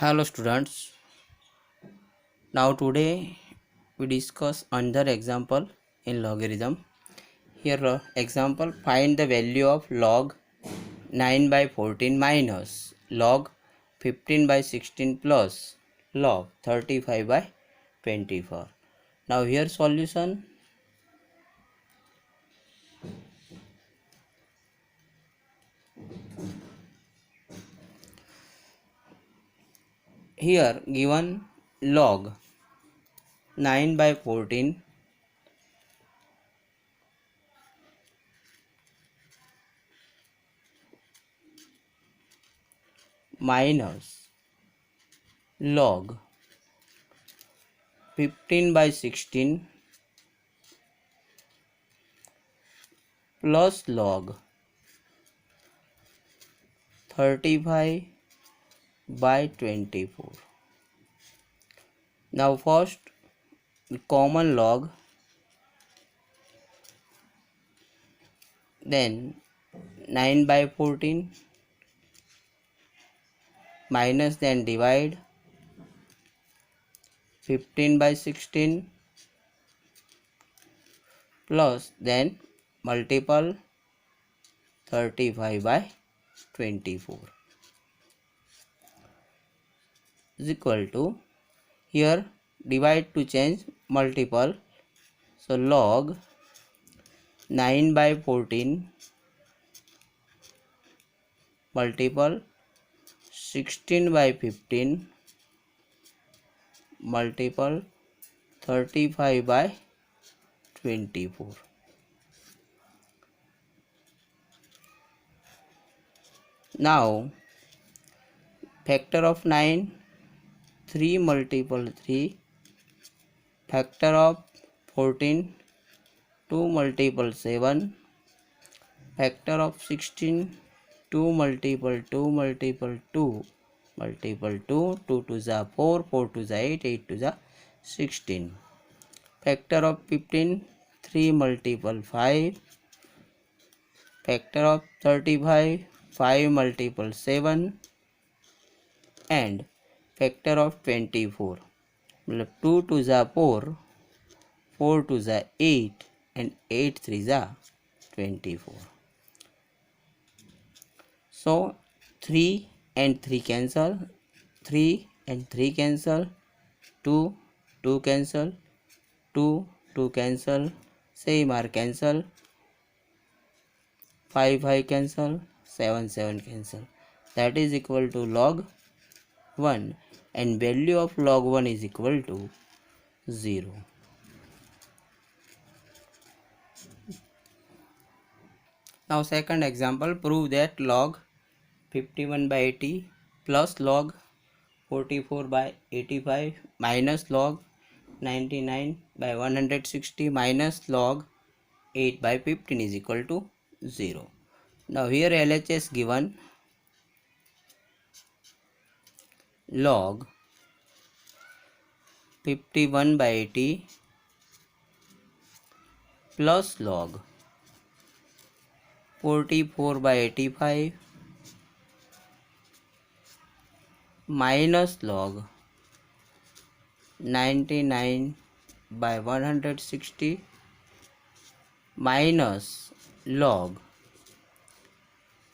Hello students. Now today we discuss another example in logarithm. Here example, find the value of log 9 by 14 minus log 15 by 16 plus log 35 by 24. Now here solution. Here given log 9 by 14 minus log 15 by 16 plus log 35 by 24. Now first common log, then 9 by 14 minus, then divide 15 by 16 plus, then multiple 35 by 24 is equal to, here divide to change multiple, so log 9 by 14 multiple 16 by 15 multiple 35 by 24. Now factor of 9, 3 multiple 3, factor of 14, 2 multiple 7, factor of 16, 2 multiple 2 multiple 2 multiple 2, 2 to the 4, 4 to the 8, 8 to the 16, factor of 15, 3 multiple 5, factor of 35, 5 multiple 7, and factor of 24, 2 to the 4, 4 to the 8, and 8 3 the 24. So 3 and 3 cancel, 3 and 3 cancel, 2 2 cancel, 2 2 cancel, same are cancel, 5 5 cancel, 7 7 cancel. That is equal to log 1, and value of log 1 is equal to 0. Now second example, prove that log 51 by 80 plus log 44 by 85 minus log 99 by 160 minus log 8 by 15 is equal to 0. Now here LHS given log 51 by 80 plus log 44 by 85 minus log 99 by 160 minus log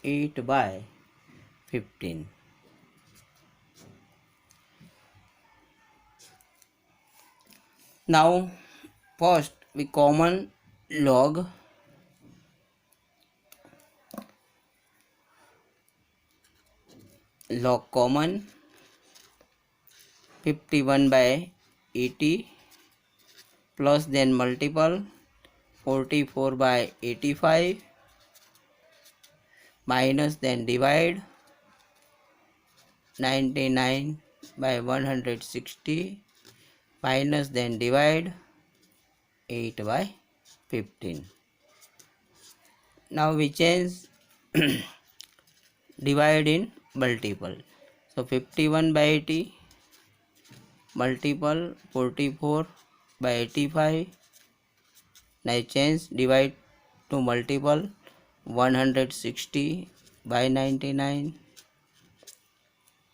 8 by 15. Now first we common log common 51 by 80 plus, then multiple 44 by 85 minus, then divide 99 by 160 minus, then divide 8 by 15. Now we change divide in multiple, so 51 by 80 multiple 44 by 85, now change divide to multiple 160 by 99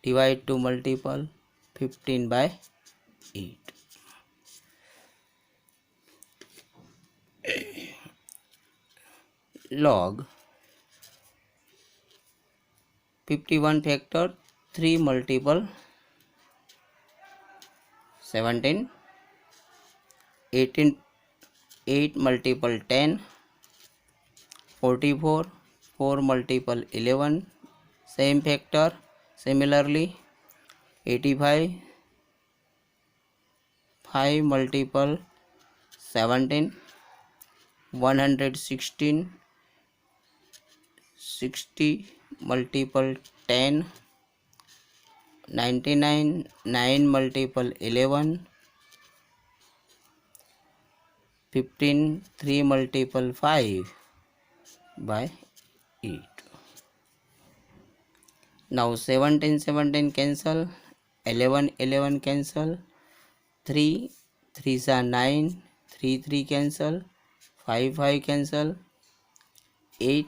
divide to multiple 15 by 8. Log 51 factor 3 multiple 17, 18, 8 multiple 10, 44, 4 multiple 11, same factor. Similarly 85, 5 multiple 17, 116, 60 multiple 10, 99, 9 multiple 11, 15, 3 multiple 5 by 8. Now 17, 17 cancel, 11, 11 cancel, 3, 3s are 9, 3, 3 cancel, 5, 5 cancel, 8,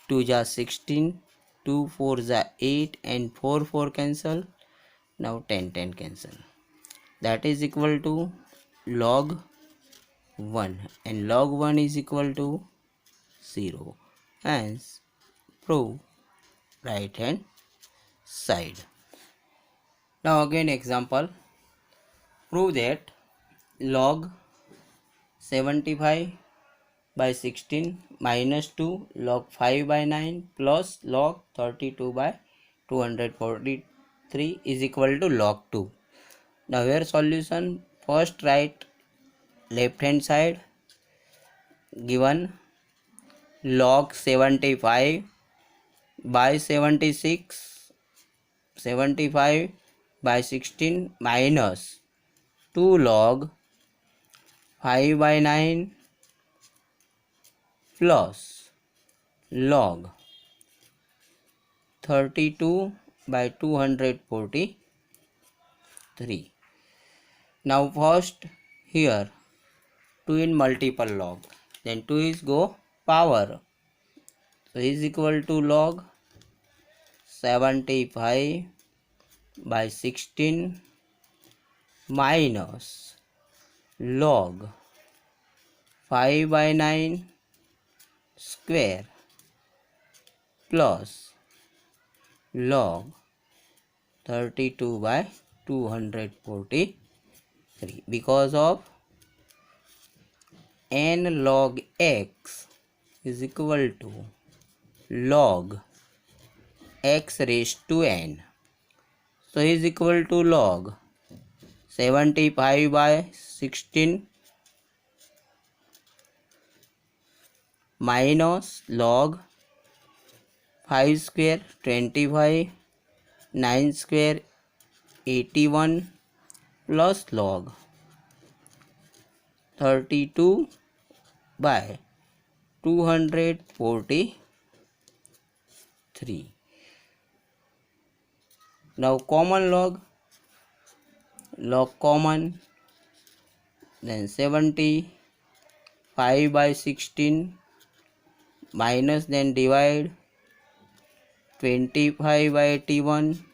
2s are 16, 2, 4s are 8 and 4, 4 cancel. Now 10, 10 cancel. That is equal to log 1 and log 1 is equal to 0. Hence prove right hand side. Now again example, prove that log 75 by 16 minus 2 log 5 by 9 plus log 32 by 243 is equal to log 2. Now here solution, first write left hand side, given log 75 by 76, 75 by 16 minus 2 log 5 by 9 plus log 32 by 243. Now first here 2 in multiple log, then 2 is go power, so is equal to log 75 by 16 minus log 5 by 9 square plus log 32 by 243, because of n log x is equal to log x raised to n, so is equal to log 75 by 16 minus log 5 square 25, 9 square 81 plus log 32 by 243. Now common log common, then 75 by 16 minus, then divide 25 by 81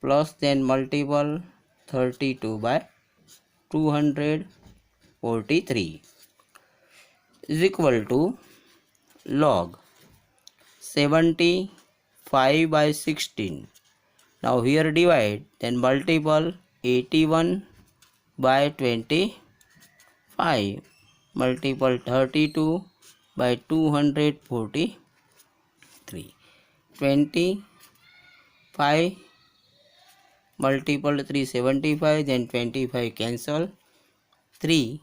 plus, then multiple 32 by 243 is equal to log 75 by 16. Now here divide, then multiple 81 by 25, multiple 32 by 243, 25 multiple 375, then 25 cancel, 3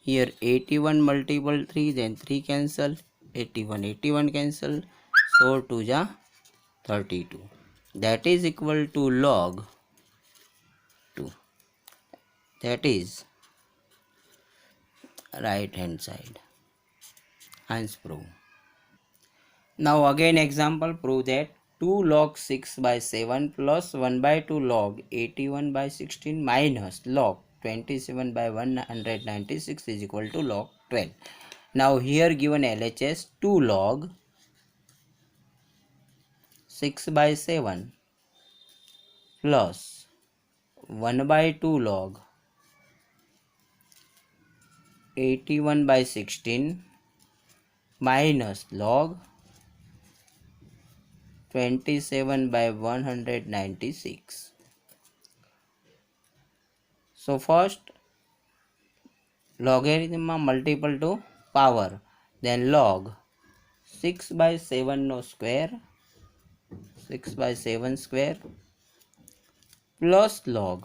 here 81 multiple 3, then 3 cancel, 81 81 cancel, so 2 ja 32, that is equal to log 2. That is right hand side. Hence prove. Now again example, prove that 2 log 6 by 7 plus 1 by 2 log 81 by 16 minus log 27 by 196 is equal to log 12. Now here given LHS 2 log 6/7 plus 1/2 log 81/16 minus log 27/196. So first logarithm multiple to power, then log 6/7 no square 6/7 square plus log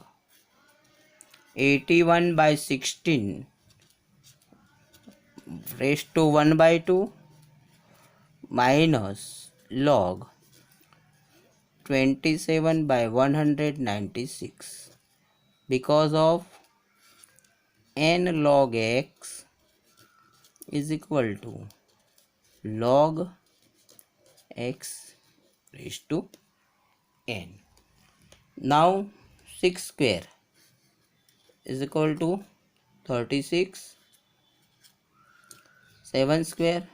81/16 raised to 1/2 minus log 27/196 because of n log x is equal to log x raised to n. Now 6 square is equal to 36, 7 square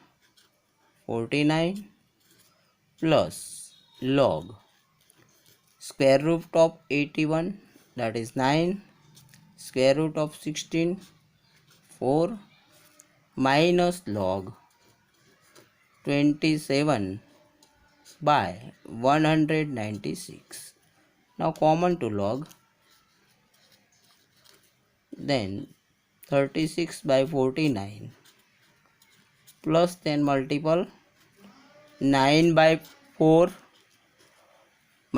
49 plus log square root of 81, that is 9, square root of 16 4 minus log 27/196. Now common to log, then 36/49 plus then multiple 9/4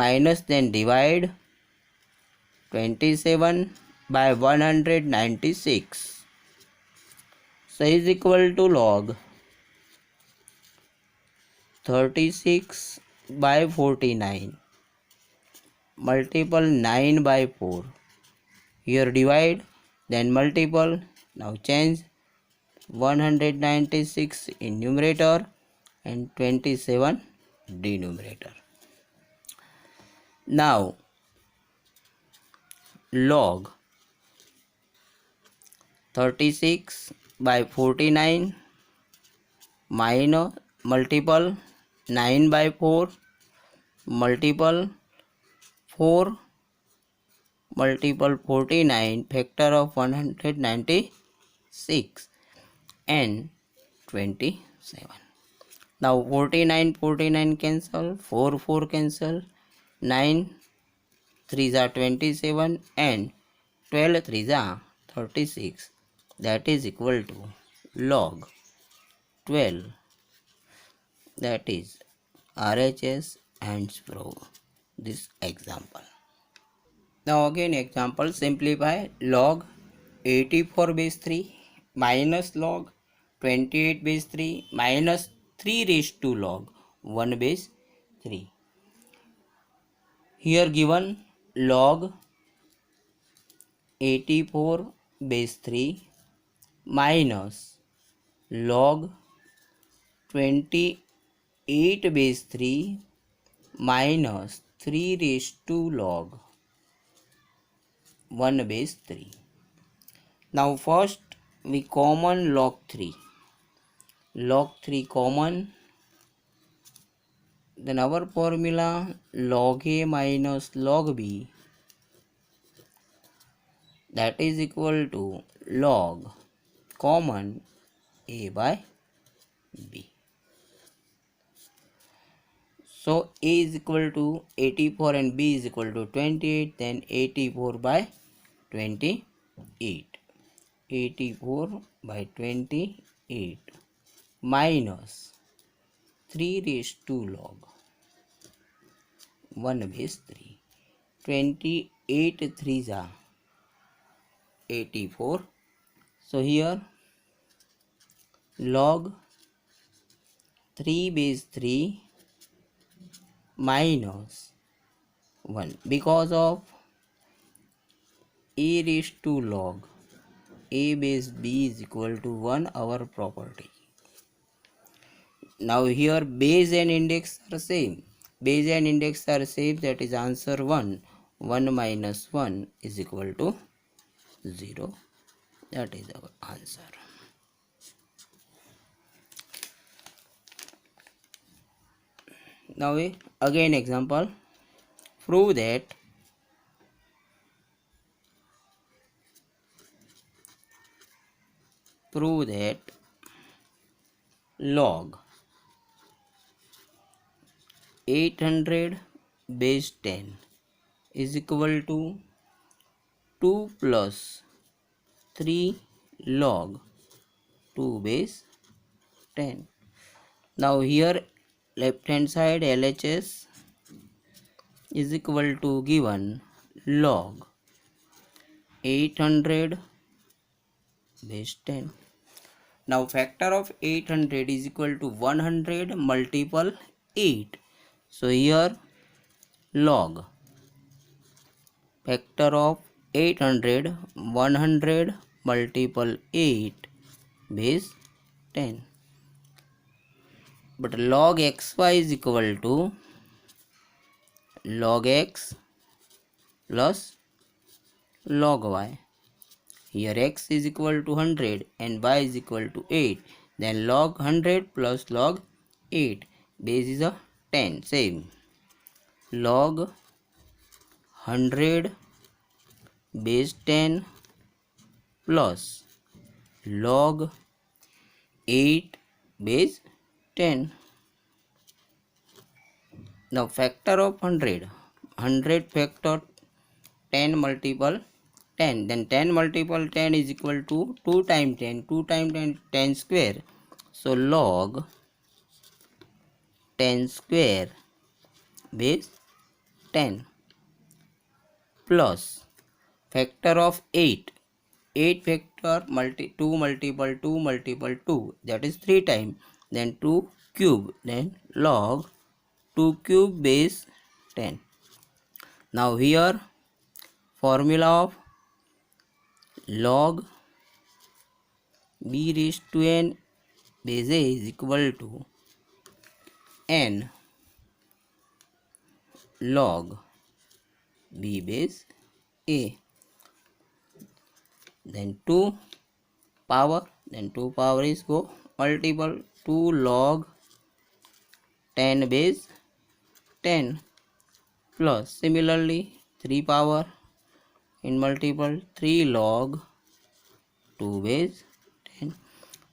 minus then divide 27/196. So is equal to log 36/49 multiple 9/4. Here divide, then multiple. Now change 196 in numerator and 27 denominator. Now log 36/49 minus multiple 9/4 multiple 4 multiple 49 factor of 196 and 27. Now 49 cancel, 4 cancel, 9 3s are 27 and 12 3s are 36. That is equal to log 12. That is RHS and prove this example. Now again example, simplify log 84 base 3 minus log 28 base 3 minus 3 raised to log 1 base 3. Here given log 84 base 3 minus log 28 base 3 minus 3 raised to log 1 base 3. Now first we common log 3. Log 3 common. Then our formula log a minus log b, that is equal to log common a by b. So a is equal to 84 and b is equal to 28, then 84/28. 84/28 minus 3 raised to log 1 base 3. 28 3s are 84. So here log 3 base 3 minus 1 because of a raised to log a base b is equal to 1, our property. Now here base and index are same. Base and index are same, that is answer 1. 1 minus 1 is equal to 0. That is our answer. Now we again example, prove that log 800 base 10 is equal to 2 plus 3 log 2 base 10. Now here left hand side LHS is equal to given log 800 base 10. Now factor of 800 is equal to 100 multiple 8. So here log factor of 800 100 multiple 8 base 10. But log xy is equal to log x plus log y. Here x is equal to 100 and y is equal to 8. Then log 100 plus log 8. Base is a 10. Same. Log 100 base 10 plus log 8 base 10. Now factor of 100. 100 factor 10 multiple 10. Then 10 multiple 10 is equal to 2 times 10. 2 times 10, 10 square. So log 10 square base 10 plus factor of 8. 8 factor 2 multiple 2 multiple 2, that is 3 times. Then 2 cube. Then log 2 cube base 10. Now here formula of log b raised to n base a is equal to n log b base a. Then 2 power, then 2 power is go multiple 2 log 10 base 10 plus similarly 3 power in multiple 3 log 2 base 10.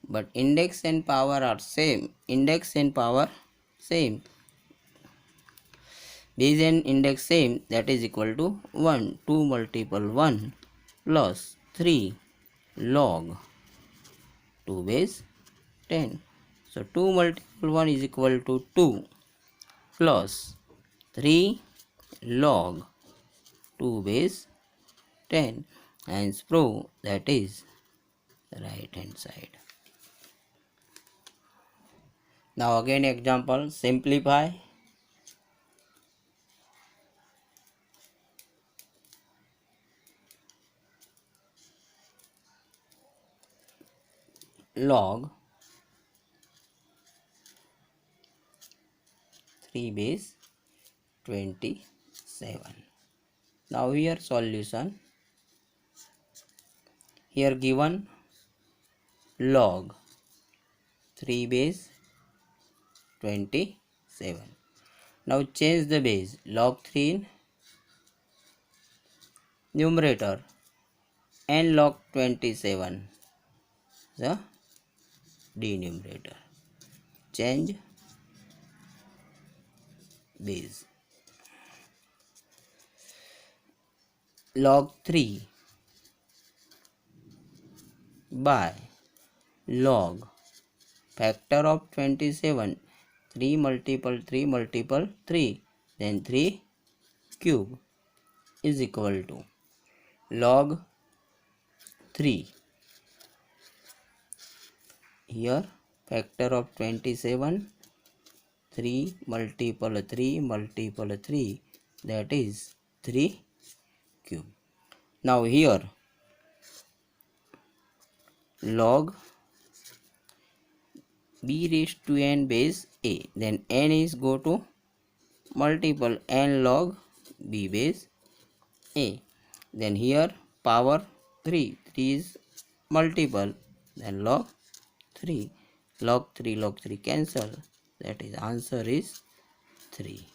But index and power are same. Index and power same. Base and index same, that is equal to 1. 2 multiple 1 plus 3 log 2 base 10. So 2 multiple 1 is equal to 2 plus 3 log 2 base 10, and prove that is the right hand side. Now again example, simplify. Log 3 base 27. Now here solution. Here given log 3 base 27. Now change the base. Log 3 in numerator and log 27 the denominator. Change base. Log 3 by log factor of 27, 3 multiple 3 multiple 3, then 3 cube is equal to log 3. Here factor of 27, 3 multiple 3 multiple 3, that is 3 cube. Now here log b raised to n base a, then n is go to multiple n log b base a. Then here power 3 is multiple, then log 3 cancel, that is answer is 3.